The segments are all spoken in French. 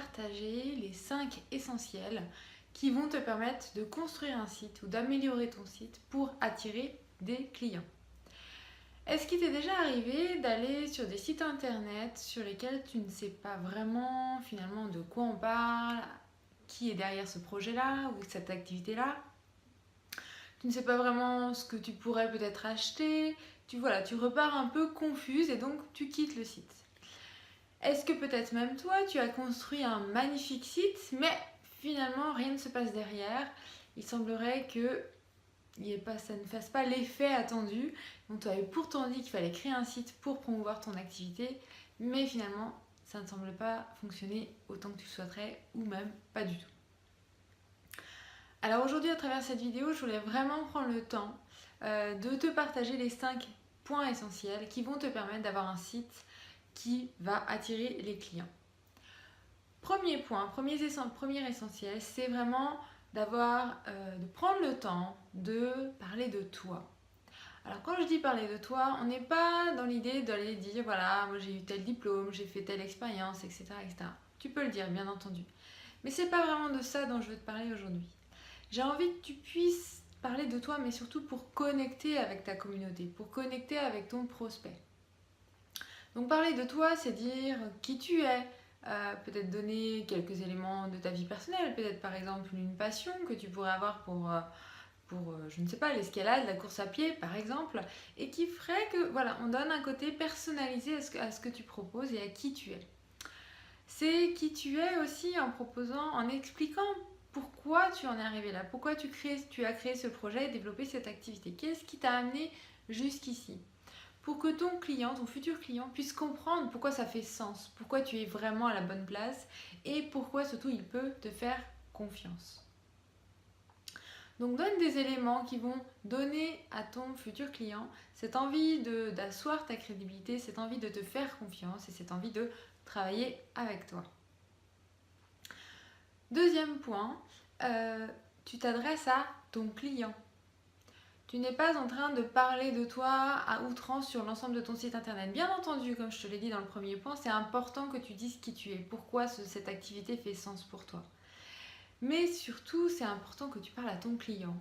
partager les 5 essentiels qui vont te permettre de construire un site ou d'améliorer ton site pour attirer des clients. Est-ce qu'il t'est déjà arrivé d'aller sur des sites internet sur lesquels tu ne sais pas vraiment finalement de quoi on parle, qui est derrière ce projet-là ou cette activité-là? Tu ne sais pas vraiment ce que tu pourrais peut-être acheter, tu repars un peu confuse et donc tu quittes le site. Est-ce que peut-être même toi, tu as construit un magnifique site, mais finalement rien ne se passe derrière? Il semblerait que ça ne fasse pas l'effet attendu. Donc tu avais pourtant dit qu'il fallait créer un site pour promouvoir ton activité, mais finalement ça ne semble pas fonctionner autant que tu le souhaiterais ou même pas du tout. Alors aujourd'hui, à travers cette vidéo, je voulais vraiment prendre le temps de te partager les 5 points essentiels qui vont te permettre d'avoir un site qui va attirer les clients. Premier point, premier essentiel, c'est vraiment de prendre le temps de parler de toi. Alors quand je dis parler de toi, on n'est pas dans l'idée d'aller dire voilà, moi j'ai eu tel diplôme, j'ai fait telle expérience, etc., etc. Tu peux le dire, bien entendu. Mais c'est pas vraiment de ça dont je veux te parler aujourd'hui. J'ai envie que tu puisses parler de toi, mais surtout pour connecter avec ta communauté, pour connecter avec ton prospect. Donc parler de toi, c'est dire qui tu es, peut-être donner quelques éléments de ta vie personnelle, peut-être par exemple une passion que tu pourrais avoir pour je ne sais pas, l'escalade, la course à pied par exemple, et qui ferait que voilà, on donne un côté personnalisé à ce que tu proposes et à qui tu es. C'est qui tu es aussi en expliquant pourquoi tu en es arrivé là, pourquoi tu as créé ce projet et développé cette activité. Qu'est-ce qui t'a amené jusqu'ici? Pour que ton futur client puisse comprendre pourquoi ça fait sens, pourquoi tu es vraiment à la bonne place et pourquoi surtout il peut te faire confiance. Donc donne des éléments qui vont donner à ton futur client cette envie d'asseoir ta crédibilité, cette envie de te faire confiance et cette envie de travailler avec toi. Deuxième point, tu t'adresses à ton client. Tu n'es pas en train de parler de toi à outrance sur l'ensemble de ton site internet. Bien entendu, comme je te l'ai dit dans le premier point, c'est important que tu dises qui tu es, pourquoi cette activité fait sens pour toi. Mais surtout, c'est important que tu parles à ton client,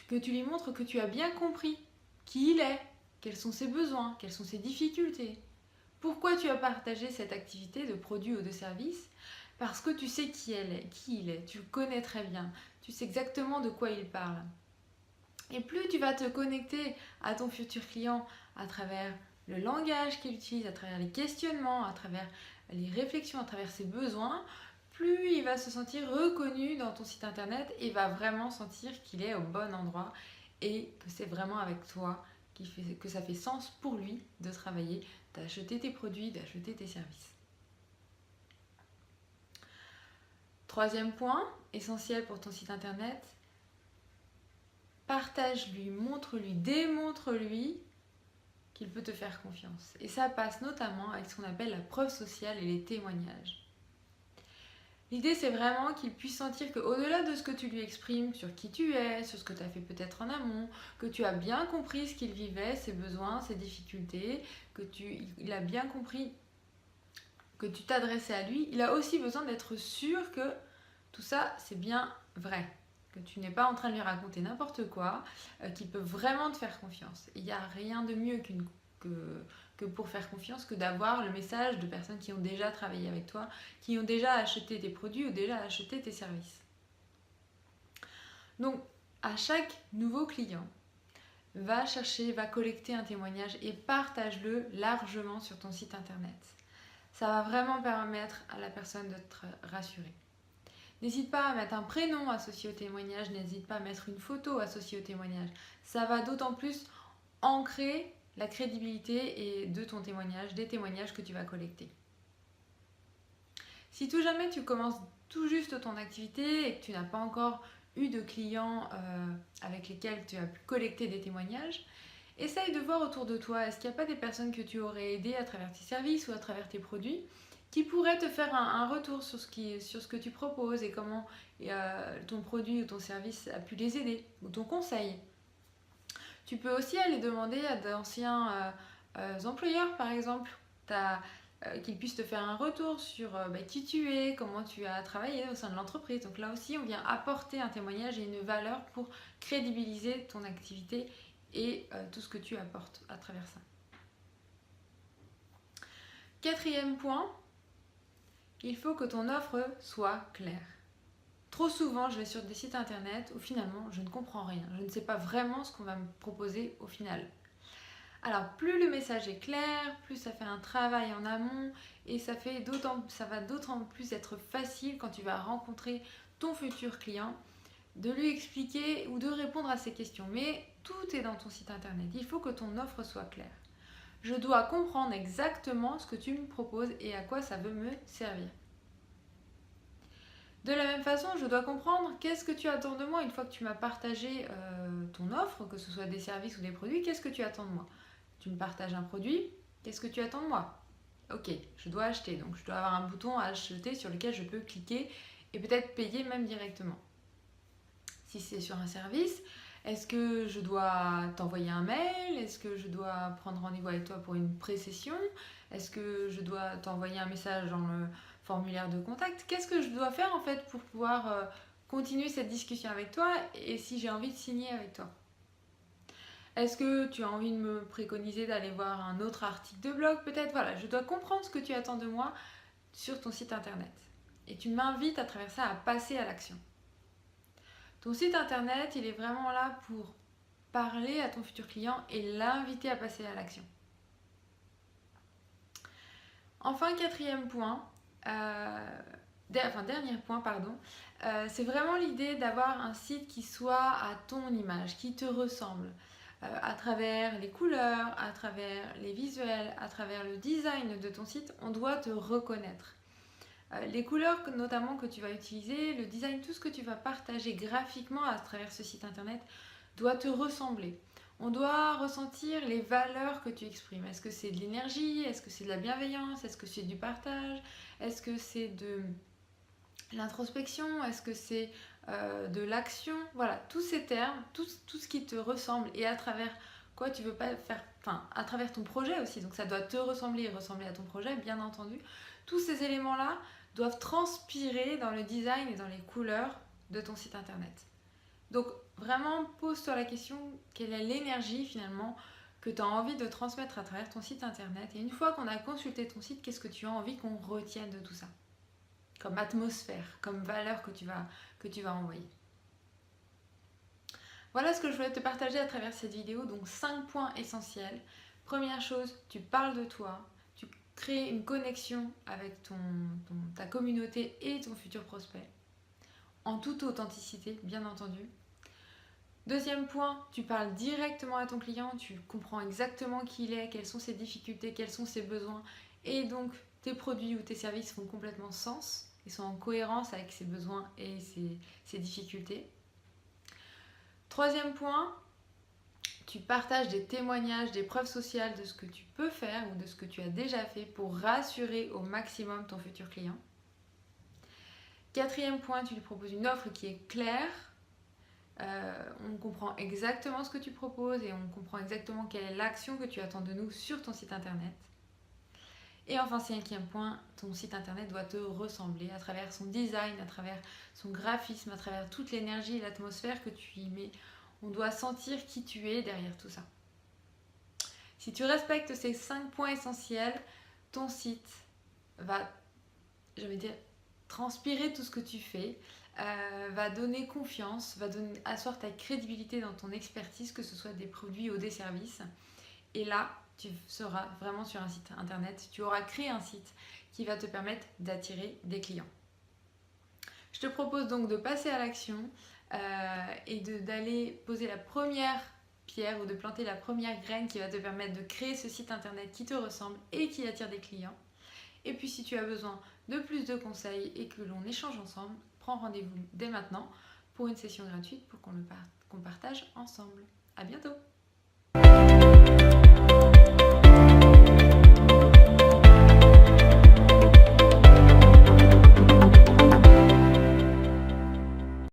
que tu lui montres que tu as bien compris qui il est, quels sont ses besoins, quelles sont ses difficultés. Pourquoi tu as partagé cette activité de produit ou de service? Parce que tu sais qui il est, tu le connais très bien, tu sais exactement de quoi il parle. Et plus tu vas te connecter à ton futur client à travers le langage qu'il utilise, à travers les questionnements, à travers les réflexions, à travers ses besoins, plus il va se sentir reconnu dans ton site internet et va vraiment sentir qu'il est au bon endroit et que c'est vraiment avec toi que ça fait sens pour lui de travailler, d'acheter tes produits, d'acheter tes services. Troisième point, essentiel pour ton site internet, partage-lui, montre-lui, démontre-lui qu'il peut te faire confiance. Et ça passe notamment avec ce qu'on appelle la preuve sociale et les témoignages. L'idée, c'est vraiment qu'il puisse sentir qu'au-delà de ce que tu lui exprimes sur qui tu es, sur ce que tu as fait peut-être en amont, que tu as bien compris ce qu'il vivait, ses besoins, ses difficultés, il a bien compris que tu t'adressais à lui, il a aussi besoin d'être sûr que tout ça, c'est bien vrai. Que tu n'es pas en train de lui raconter n'importe quoi, qu'il peut vraiment te faire confiance. Il n'y a rien de mieux que pour faire confiance que d'avoir le message de personnes qui ont déjà travaillé avec toi, qui ont déjà acheté tes produits ou déjà acheté tes services. Donc, à chaque nouveau client, va collecter un témoignage et partage-le largement sur ton site internet. Ça va vraiment permettre à la personne de te rassurer. N'hésite pas à mettre un prénom associé au témoignage, n'hésite pas à mettre une photo associée au témoignage. Ça va d'autant plus ancrer la crédibilité de ton témoignage, des témoignages que tu vas collecter. Si tout jamais tu commences tout juste ton activité et que tu n'as pas encore eu de clients avec lesquels tu as pu collecter des témoignages, essaye de voir autour de toi, est-ce qu'il n'y a pas des personnes que tu aurais aidées à travers tes services ou à travers tes produits qui pourraient te faire un retour sur ce que tu proposes et comment ton produit ou ton service a pu les aider, ou ton conseil. Tu peux aussi aller demander à d'anciens employeurs, par exemple. Tu as qu'ils puissent te faire un retour sur qui tu es, comment tu as travaillé au sein de l'entreprise. Donc là aussi, on vient apporter un témoignage et une valeur pour crédibiliser ton activité et tout ce que tu apportes à travers ça. Quatrième point, il faut que ton offre soit claire. Trop souvent, je vais sur des sites internet où finalement, je ne comprends rien. Je ne sais pas vraiment ce qu'on va me proposer au final. Alors, plus le message est clair, plus ça fait un travail en amont et ça va d'autant plus être facile quand tu vas rencontrer ton futur client de lui expliquer ou de répondre à ses questions. Mais tout est dans ton site internet. Il faut que ton offre soit claire. Je dois comprendre exactement ce que tu me proposes et à quoi ça veut me servir. De la même façon, je dois comprendre qu'est-ce que tu attends de moi une fois que tu m'as partagé ton offre, que ce soit des services ou des produits, qu'est-ce que tu attends de moi? Tu me partages un produit, qu'est-ce que tu attends de moi? Ok, je dois acheter, donc je dois avoir un bouton à acheter sur lequel je peux cliquer et peut-être payer même directement. Si c'est sur un service, est-ce que je dois t'envoyer un mail? Est-ce que je dois prendre rendez-vous avec toi pour une pré-session? Est-ce que je dois t'envoyer un message dans le formulaire de contact? Qu'est-ce que je dois faire en fait pour pouvoir continuer cette discussion avec toi et si j'ai envie de signer avec toi? Est-ce que tu as envie de me préconiser d'aller voir un autre article de blog peut-être? Voilà, je dois comprendre ce que tu attends de moi sur ton site internet. Et tu m'invites à travers ça à passer à l'action. Ton site internet, il est vraiment là pour parler à ton futur client et l'inviter à passer à l'action. Enfin, quatrième point, dernier point, pardon, c'est vraiment l'idée d'avoir un site qui soit à ton image, qui te ressemble, à travers les couleurs, à travers les visuels, à travers le design de ton site, on doit te reconnaître. Les couleurs notamment que tu vas utiliser, le design, tout ce que tu vas partager graphiquement à travers ce site internet doit te ressembler. On doit ressentir les valeurs que tu exprimes. Est-ce que c'est de l'énergie? Est-ce que c'est de la bienveillance? Est-ce que c'est du partage? Est-ce que c'est de l'introspection? Est-ce que c'est de l'action? Voilà, tous ces termes, tout ce qui te ressemble et à travers quoi tu veux pas faire, enfin à travers ton projet aussi, donc ça doit te ressembler et ressembler à ton projet, bien entendu. Tous ces éléments-là doivent transpirer dans le design et dans les couleurs de ton site internet. Donc vraiment, pose-toi la question, quelle est l'énergie finalement que tu as envie de transmettre à travers ton site internet? Et une fois qu'on a consulté ton site, qu'est-ce que tu as envie qu'on retienne de tout ça? Comme atmosphère, comme valeur que tu vas envoyer. Voilà ce que je voulais te partager à travers cette vidéo. Donc 5 points essentiels. Première chose, tu parles de toi, tu crées une connexion avec ta communauté et ton futur prospect. En toute authenticité, bien entendu. Deuxième point, tu parles directement à ton client, tu comprends exactement qui il est, quelles sont ses difficultés, quels sont ses besoins. Et donc, tes produits ou tes services font complètement sens. Ils sont en cohérence avec ses besoins et ses difficultés. Troisième point, tu partages des témoignages, des preuves sociales de ce que tu peux faire ou de ce que tu as déjà fait pour rassurer au maximum ton futur client. Quatrième point, tu lui proposes une offre qui est claire. On comprend exactement ce que tu proposes et on comprend exactement quelle est l'action que tu attends de nous sur ton site internet. Et enfin, cinquième point, ton site internet doit te ressembler à travers son design, à travers son graphisme, à travers toute l'énergie et l'atmosphère que tu y mets. On doit sentir qui tu es derrière tout ça. Si tu respectes ces 5 points essentiels, ton site va, transpirer tout ce que tu fais, va donner confiance, va asseoir ta crédibilité dans ton expertise, que ce soit des produits ou des services. Et là, tu seras vraiment sur un site internet, tu auras créé un site qui va te permettre d'attirer des clients. Je te propose donc de passer à l'action et d'aller poser la première pierre ou de planter la première graine qui va te permettre de créer ce site internet qui te ressemble et qui attire des clients. Et puis si tu as besoin de plus de conseils et que l'on échange ensemble, prends rendez-vous dès maintenant pour une session gratuite pour qu'on partage ensemble. À bientôt!